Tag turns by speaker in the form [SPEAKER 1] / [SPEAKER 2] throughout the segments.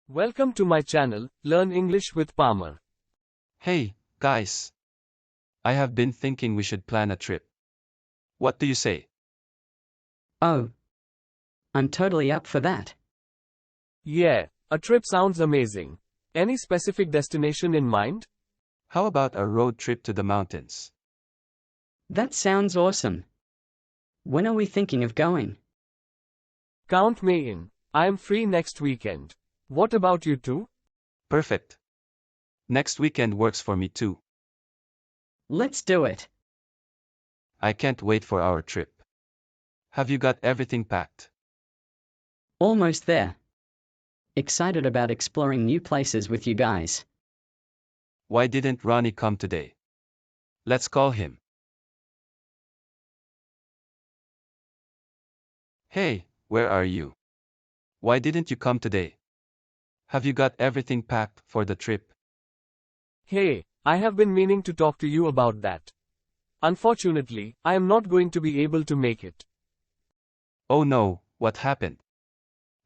[SPEAKER 1] Welcome to my channel, Learn English with Pamar.
[SPEAKER 2] Hey, guys. I have been thinking we should plan a trip. What do you say?
[SPEAKER 3] Oh, I'm totally up for that.
[SPEAKER 1] Yeah, a trip sounds amazing. Any specific destination in mind?
[SPEAKER 2] How about a road trip to the mountains?
[SPEAKER 3] That sounds awesome. When are we thinking of going?
[SPEAKER 1] Count me in. I am free next weekend. What about you two?
[SPEAKER 2] Perfect. Next weekend works for me too.
[SPEAKER 3] Let's do it.
[SPEAKER 2] I can't wait for our trip. Have you got everything packed?
[SPEAKER 3] Almost there. Excited about exploring new places with you guys.
[SPEAKER 2] Why didn't Ronnie come today? Let's call him. Hey, where are you? Why didn't you come today? Have you got everything packed for the trip?
[SPEAKER 1] Hey, I have been meaning to talk to you about that. Unfortunately, I am not going to be able to make it.
[SPEAKER 2] Oh no, what happened?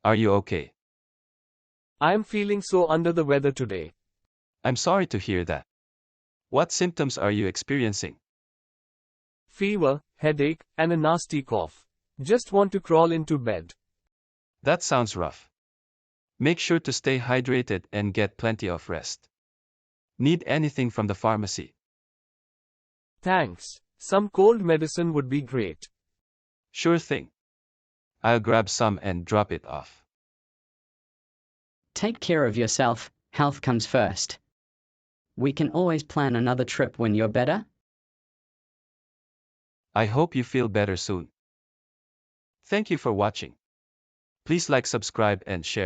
[SPEAKER 2] Are you okay?
[SPEAKER 1] I am feeling so under the weather today.
[SPEAKER 2] I'm sorry to hear that. What symptoms are you experiencing?
[SPEAKER 1] Fever, headache, and a nasty cough. Just want to crawl into bed.
[SPEAKER 2] That sounds rough. Make sure to stay hydrated and get plenty of rest. Need anything from the pharmacy?
[SPEAKER 1] Thanks. Some cold medicine would be great.
[SPEAKER 2] Sure thing. I'll grab some and drop it off.
[SPEAKER 3] Take care of yourself, health comes first. We can always plan another trip when you're better.
[SPEAKER 2] I hope you feel better soon. Thank you for watching. Please like, subscribe, and share.